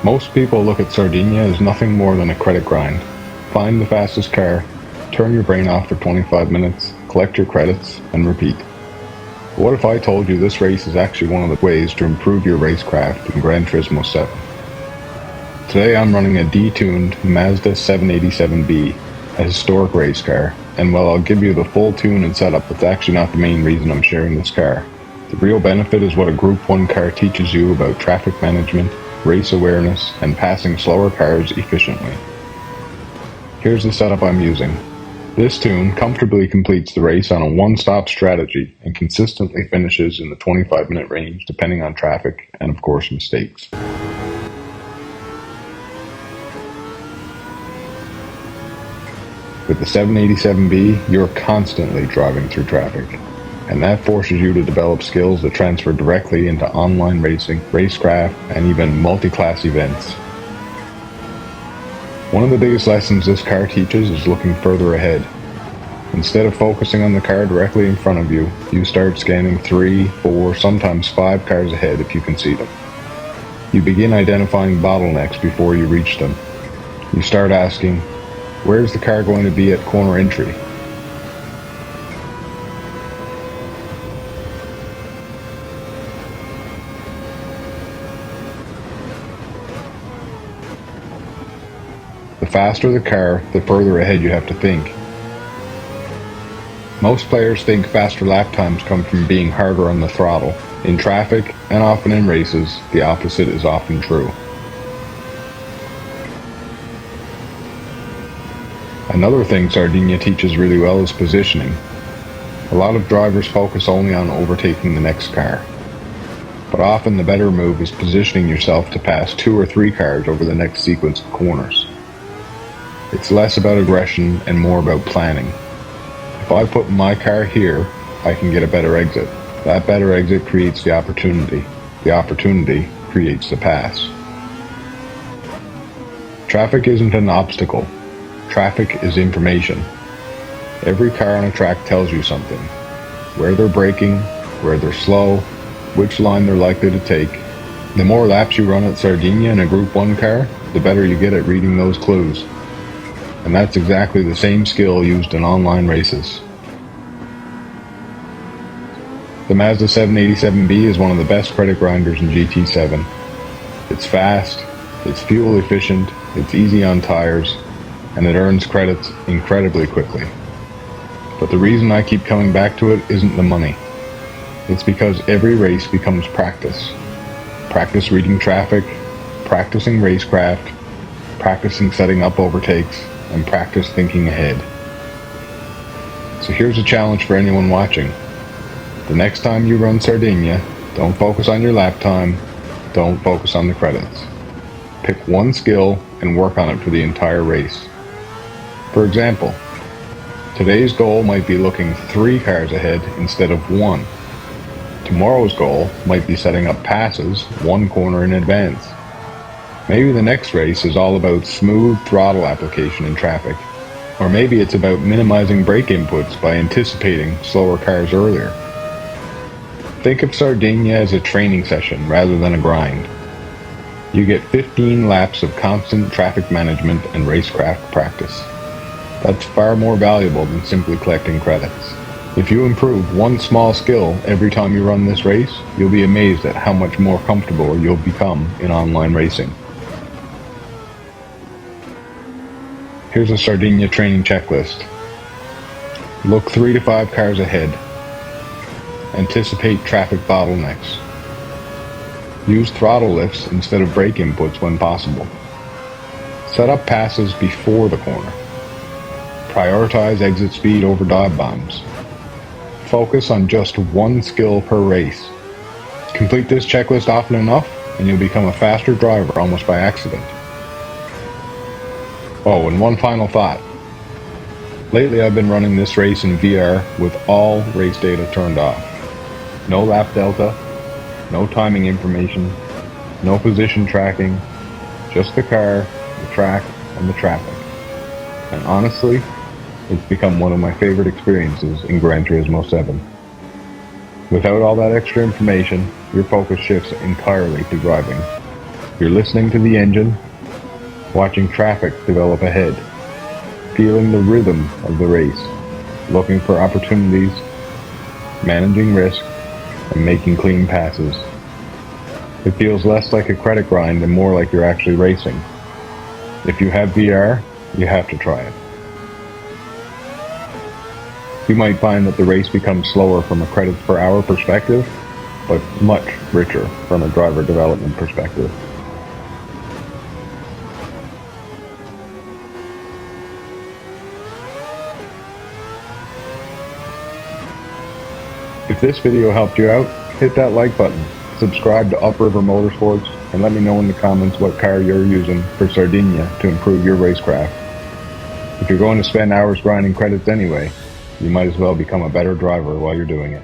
Most people look at Sardegna as nothing more than a credit grind. Find the fastest car, turn your brain off for 25 minutes, collect your credits, and repeat. But what if I told you this race is actually one of the ways to improve your racecraft in Gran Turismo 7? Today I'm running a detuned Mazda 787B, a historic race car, and while I'll give you the full tune and setup, it's actually not the main reason I'm sharing this car. The real benefit is what a Group 1 car teaches you about traffic management, race awareness, and passing slower cars efficiently. Here's the setup I'm using. This tune comfortably completes the race on a one-stop strategy and consistently finishes in the 25-minute range depending on traffic and of course mistakes. With the 787B, you're constantly driving through traffic, and that forces you to develop skills that transfer directly into online racing, racecraft, and even multi-class events. One of the biggest lessons this car teaches is looking further ahead. Instead of focusing on the car directly in front of you, you start scanning 3, 4, sometimes 5 cars ahead if you can see them. You begin identifying bottlenecks before you reach them. You start asking, where's the car going to be at corner entry? The faster the car, the further ahead you have to think. Most players think faster lap times come from being harder on the throttle. In traffic, and often in races, the opposite is often true. Another thing Sardegna teaches really well is positioning. A lot of drivers focus only on overtaking the next car. But often the better move is positioning yourself to pass 2 or 3 cars over the next sequence of corners. It's less about aggression and more about planning. If I put my car here, I can get a better exit. That better exit creates the opportunity. The opportunity creates the pass. Traffic isn't an obstacle. Traffic is information. Every car on a track tells you something. Where they're braking, where they're slow, which line they're likely to take. The more laps you run at Sardegna in a Group 1 car, the better you get at reading those clues. And that's exactly the same skill used in online races. The Mazda 787B is one of the best credit grinders in GT7. It's fast, it's fuel efficient, it's easy on tires, and it earns credits incredibly quickly. But the reason I keep coming back to it isn't the money. It's because every race becomes practice. Practice reading traffic, practicing racecraft, practicing setting up overtakes, and practice thinking ahead. So here's a challenge for anyone watching. The next time you run Sardegna, don't focus on your lap time, don't focus on the credits. Pick one skill and work on it for the entire race. For example, today's goal might be looking 3 cars ahead instead of 1. Tomorrow's goal might be setting up passes 1 corner in advance. Maybe the next race is all about smooth throttle application in traffic. Or maybe it's about minimizing brake inputs by anticipating slower cars earlier. Think of Sardegna as a training session rather than a grind. You get 15 laps of constant traffic management and racecraft practice. That's far more valuable than simply collecting credits. If you improve one small skill every time you run this race, you'll be amazed at how much more comfortable you'll become in online racing. Here's a Sardegna training checklist. Look 3 to 5 cars ahead. Anticipate traffic bottlenecks. Use throttle lifts instead of brake inputs when possible. Set up passes before the corner. Prioritize exit speed over dive bombs. Focus on just one skill per race. Complete this checklist often enough and you'll become a faster driver almost by accident. Oh, and one final thought. Lately I've been running this race in VR with all race data turned off. No lap delta, no timing information, no position tracking, just the car, the track, and the traffic. And honestly, it's become one of my favorite experiences in Gran Turismo 7. Without all that extra information, your focus shifts entirely to driving. You're listening to the engine, watching traffic develop ahead, feeling the rhythm of the race, looking for opportunities, managing risk, and making clean passes. It feels less like a credit grind and more like you're actually racing. If you have VR, you have to try it. You might find that the race becomes slower from a credits per hour perspective, but much richer from a driver development perspective. If this video helped you out, hit that like button, subscribe to Up River Motorsports, and let me know in the comments what car you're using for Sardegna to improve your racecraft. If you're going to spend hours grinding credits anyway, you might as well become a better driver while you're doing it.